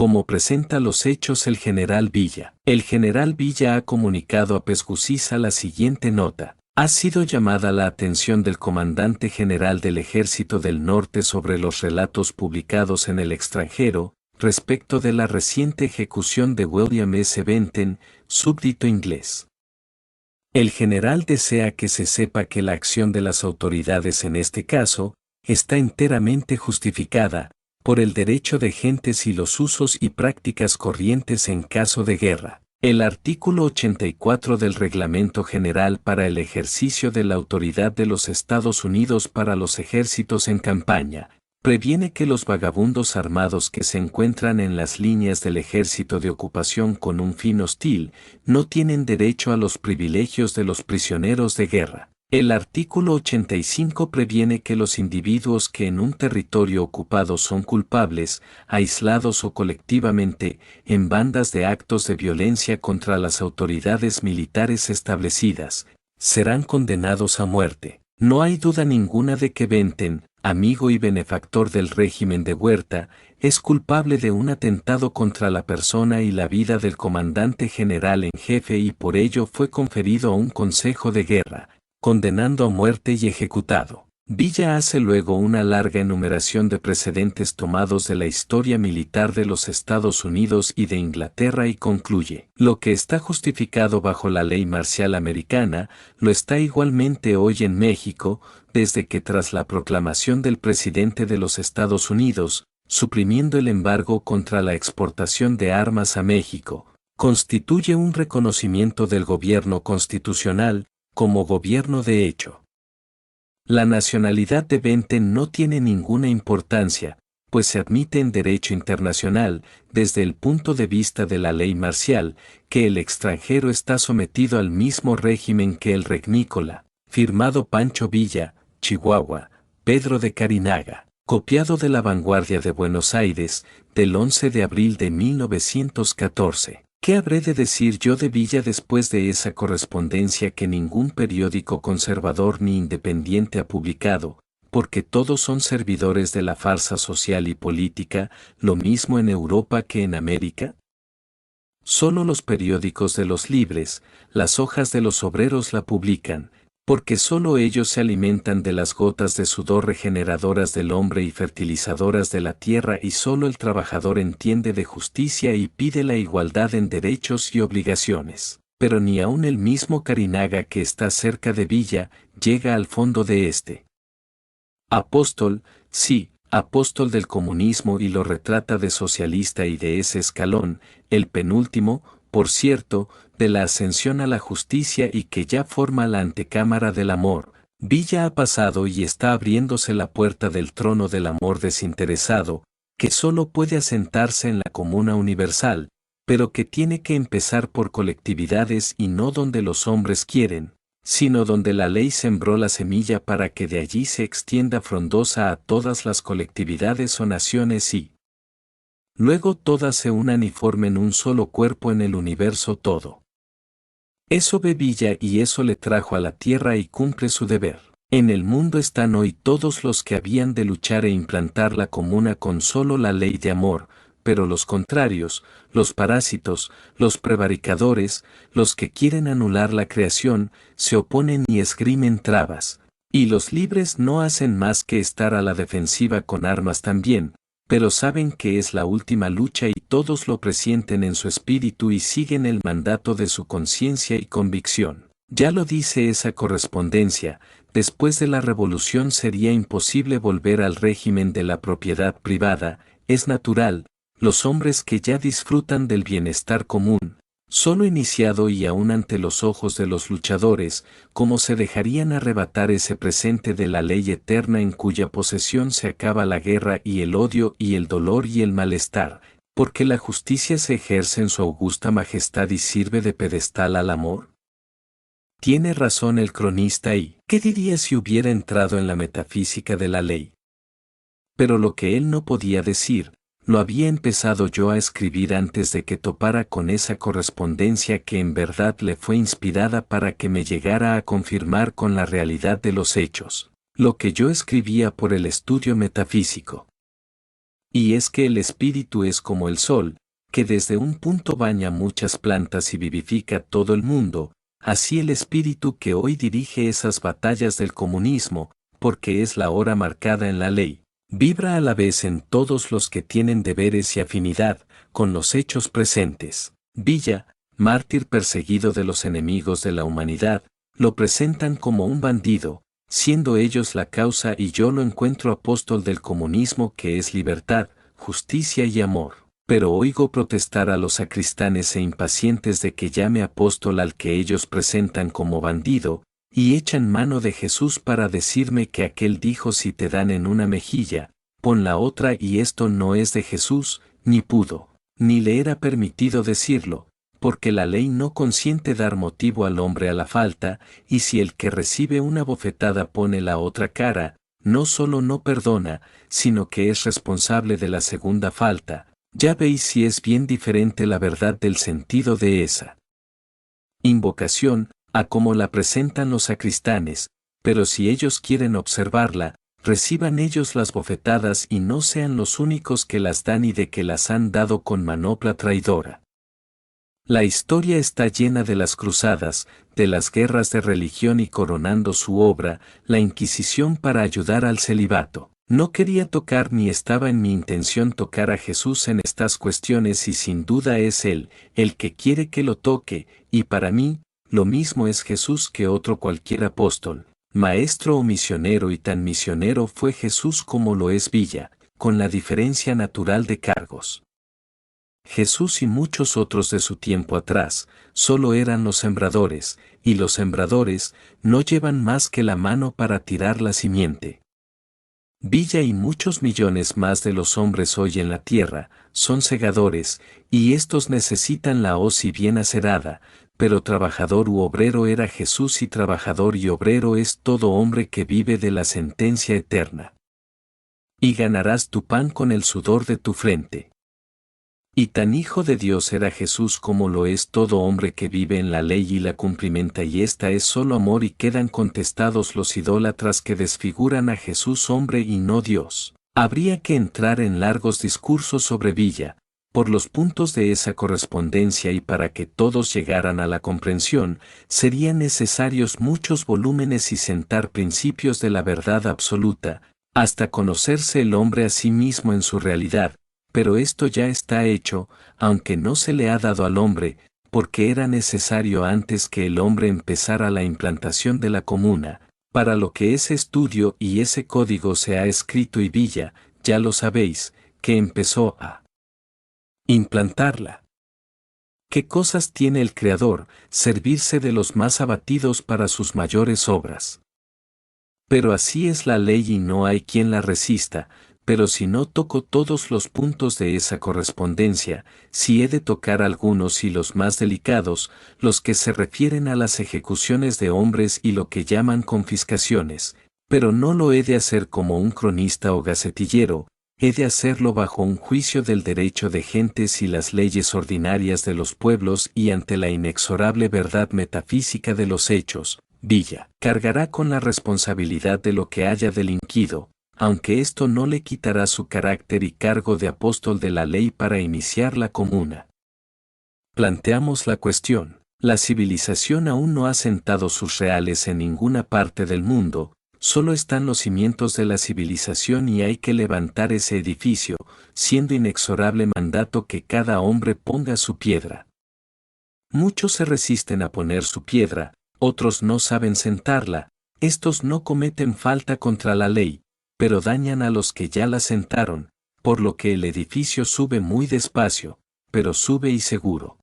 como presenta los hechos el general Villa. El general Villa ha comunicado a Pescuciza la siguiente nota. Ha sido llamada la atención del comandante general del Ejército del Norte sobre los relatos publicados en el extranjero, respecto de la reciente ejecución de William S. Benton, súbdito inglés. El general desea que se sepa que la acción de las autoridades en este caso está enteramente justificada por el derecho de gentes y los usos y prácticas corrientes en caso de guerra. El artículo 84 del Reglamento General para el ejercicio de la autoridad de los Estados Unidos para los ejércitos en campaña previene que los vagabundos armados que se encuentran en las líneas del ejército de ocupación con un fin hostil no tienen derecho a los privilegios de los prisioneros de guerra. El artículo 85 previene que los individuos que en un territorio ocupado son culpables, aislados o colectivamente, en bandas de actos de violencia contra las autoridades militares establecidas, serán condenados a muerte. No hay duda ninguna de que Benton, amigo y benefactor del régimen de Huerta, es culpable de un atentado contra la persona y la vida del comandante general en jefe y por ello fue conferido a un consejo de guerra, condenando a muerte y ejecutado. Villa hace luego una larga enumeración de precedentes tomados de la historia militar de los Estados Unidos y de Inglaterra y concluye: lo que está justificado bajo la ley marcial americana, lo está igualmente hoy en México, desde que tras la proclamación del presidente de los Estados Unidos, suprimiendo el embargo contra la exportación de armas a México, constituye un reconocimiento del gobierno constitucional, como gobierno de hecho. La nacionalidad de Benton no tiene ninguna importancia, pues se admite en derecho internacional, desde el punto de vista de la ley marcial, que el extranjero está sometido al mismo régimen que el regnícola. Firmado Pancho Villa, Chihuahua, Pedro de Carinaga. Copiado de La Vanguardia de Buenos Aires, del 11 de abril de 1914. ¿Qué habré de decir yo de Villa después de esa correspondencia que ningún periódico conservador ni independiente ha publicado, porque todos son servidores de la farsa social y política, lo mismo en Europa que en América? Solo los periódicos de los libres, las hojas de los obreros la publican, porque solo ellos se alimentan de las gotas de sudor regeneradoras del hombre y fertilizadoras de la tierra y solo el trabajador entiende de justicia y pide la igualdad en derechos y obligaciones. Pero ni aun el mismo Carinaga que está cerca de Villa, llega al fondo de este. Apóstol, sí, apóstol del comunismo y lo retrata de socialista y de ese escalón, el penúltimo, por cierto, de la ascensión a la justicia y que ya forma la antecámara del amor. Villa ha pasado y está abriéndose la puerta del trono del amor desinteresado, que solo puede asentarse en la comuna universal, pero que tiene que empezar por colectividades y no donde los hombres quieren, sino donde la ley sembró la semilla para que de allí se extienda frondosa a todas las colectividades o naciones y luego todas se unan y formen un solo cuerpo en el universo todo. Eso ve Villa y eso le trajo a la tierra y cumple su deber. En el mundo están hoy todos los que habían de luchar e implantar la comuna con solo la ley de amor, pero los contrarios, los parásitos, los prevaricadores, los que quieren anular la creación, se oponen y esgrimen trabas, y los libres no hacen más que estar a la defensiva con armas también, pero saben que es la última lucha y todos lo presienten en su espíritu y siguen el mandato de su conciencia y convicción. Ya lo dice esa correspondencia, después de la revolución sería imposible volver al régimen de la propiedad privada, es natural, los hombres que ya disfrutan del bienestar común, solo iniciado y aún ante los ojos de los luchadores, ¿cómo se dejarían arrebatar ese presente de la ley eterna en cuya posesión se acaba la guerra y el odio y el dolor y el malestar, porque la justicia se ejerce en su augusta majestad y sirve de pedestal al amor? Tiene razón el cronista y, ¿qué diría si hubiera entrado en la metafísica de la ley? Pero lo que él no podía decir, lo había empezado yo a escribir antes de que topara con esa correspondencia que en verdad le fue inspirada para que me llegara a confirmar con la realidad de los hechos, lo que yo escribía por el estudio metafísico. Y es que el espíritu es como el sol, que desde un punto baña muchas plantas y vivifica todo el mundo, así el espíritu que hoy dirige esas batallas del comunismo, porque es la hora marcada en la ley, vibra a la vez en todos los que tienen deberes y afinidad con los hechos presentes. Villa, mártir perseguido de los enemigos de la humanidad, lo presentan como un bandido, siendo ellos la causa, y yo lo encuentro apóstol del comunismo, que es libertad, justicia y amor. Pero oigo protestar a los sacristanes e impacientes de que llame apóstol al que ellos presentan como bandido, y echan mano de Jesús para decirme que aquel dijo: si te dan en una mejilla, pon la otra, y esto no es de Jesús, ni pudo, ni le era permitido decirlo, porque la ley no consiente dar motivo al hombre a la falta, y si el que recibe una bofetada pone la otra cara, no solo no perdona, sino que es responsable de la segunda falta. Ya veis si es bien diferente la verdad del sentido de esa invocación, a como la presentan los sacristanes, pero si ellos quieren observarla, reciban ellos las bofetadas y no sean los únicos que las dan y de que las han dado con manopla traidora. La historia está llena de las cruzadas, de las guerras de religión y coronando su obra, la Inquisición para ayudar al celibato. No quería tocar ni estaba en mi intención tocar a Jesús en estas cuestiones, y sin duda es Él el que quiere que lo toque, y para mí, lo mismo es Jesús que otro cualquier apóstol, maestro o misionero, y tan misionero fue Jesús como lo es Villa, con la diferencia natural de cargos. Jesús y muchos otros de su tiempo atrás, solo eran los sembradores, y los sembradores no llevan más que la mano para tirar la simiente. Villa y muchos millones más de los hombres hoy en la tierra son segadores, y estos necesitan la hoz y bien acerada, pero trabajador u obrero era Jesús, y trabajador y obrero es todo hombre que vive de la sentencia eterna. Y ganarás tu pan con el sudor de tu frente. Y tan Hijo de Dios era Jesús como lo es todo hombre que vive en la ley y la cumplimenta, y esta es solo amor, y quedan contestados los idólatras que desfiguran a Jesús hombre y no Dios. Habría que entrar en largos discursos sobre Villa, por los puntos de esa correspondencia, y para que todos llegaran a la comprensión, serían necesarios muchos volúmenes y sentar principios de la verdad absoluta, hasta conocerse el hombre a sí mismo en su realidad. Pero esto ya está hecho, aunque no se le ha dado al hombre, porque era necesario antes que el hombre empezara la implantación de la comuna, para lo que ese estudio y ese código se ha escrito, y Villa, ya lo sabéis, que empezó a implantarla. ¿Qué cosas tiene el Creador? Servirse de los más abatidos para sus mayores obras. Pero así es la ley y no hay quien la resista. Pero si no toco todos los puntos de esa correspondencia, si he de tocar algunos y los más delicados, los que se refieren a las ejecuciones de hombres y lo que llaman confiscaciones, pero no lo he de hacer como un cronista o gacetillero, he de hacerlo bajo un juicio del derecho de gentes y las leyes ordinarias de los pueblos, y ante la inexorable verdad metafísica de los hechos. Villa cargará con la responsabilidad de lo que haya delinquido, aunque esto no le quitará su carácter y cargo de apóstol de la ley para iniciar la comuna. Planteamos la cuestión. La civilización aún no ha sentado sus reales en ninguna parte del mundo, solo están los cimientos de la civilización, y hay que levantar ese edificio, siendo inexorable mandato que cada hombre ponga su piedra. Muchos se resisten a poner su piedra, otros no saben sentarla, estos no cometen falta contra la ley, pero dañan a los que ya la sentaron, por lo que el edificio sube muy despacio, pero sube y seguro.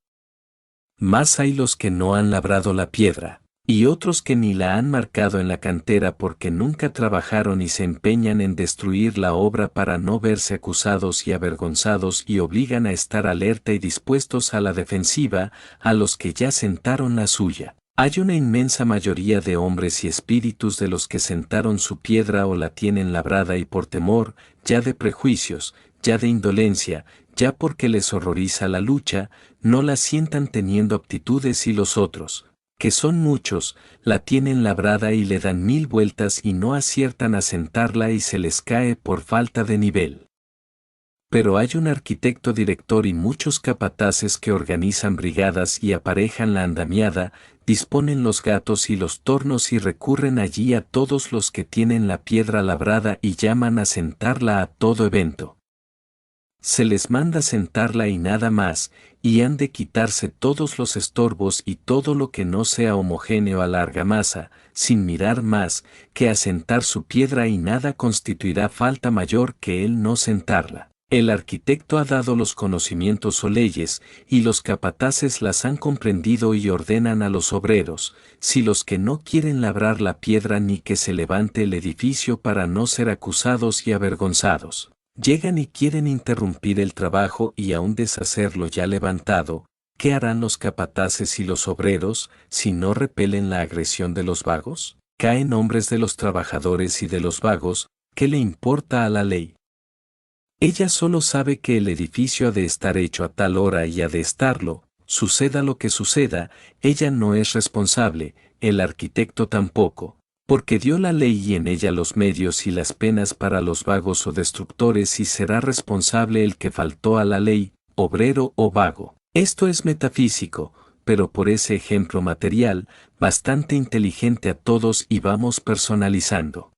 Más hay los que no han labrado la piedra, y otros que ni la han marcado en la cantera porque nunca trabajaron y se empeñan en destruir la obra para no verse acusados y avergonzados, y obligan a estar alerta y dispuestos a la defensiva a los que ya sentaron la suya. Hay una inmensa mayoría de hombres y espíritus de los que sentaron su piedra o la tienen labrada, y por temor, ya de prejuicios, ya de indolencia, ya porque les horroriza la lucha, no la sientan teniendo aptitudes, y los otros, que son muchos, la tienen labrada y le dan 1000 vueltas y no aciertan a sentarla y se les cae por falta de nivel. Pero hay un arquitecto director y muchos capataces que organizan brigadas y aparejan la andamiada, disponen los gatos y los tornos y recurren allí a todos los que tienen la piedra labrada y llaman a sentarla a todo evento. Se les manda sentarla y nada más, y han de quitarse todos los estorbos y todo lo que no sea homogéneo a la argamasa, sin mirar más, que a sentar su piedra y nada constituirá falta mayor que el no sentarla. El arquitecto ha dado los conocimientos o leyes, y los capataces las han comprendido y ordenan a los obreros, si los que no quieren labrar la piedra ni que se levante el edificio para no ser acusados y avergonzados, llegan y quieren interrumpir el trabajo y aún deshacerlo ya levantado, ¿qué harán los capataces y los obreros, si no repelen la agresión de los vagos? Caen hombres de los trabajadores y de los vagos, ¿qué le importa a la ley? Ella solo sabe que el edificio ha de estar hecho a tal hora y ha de estarlo, suceda lo que suceda, ella no es responsable, el arquitecto tampoco, porque dio la ley y en ella los medios y las penas para los vagos o destructores y será responsable el que faltó a la ley, obrero o vago. Esto es metafísico, pero por ese ejemplo material, bastante inteligente a todos y vamos personalizando.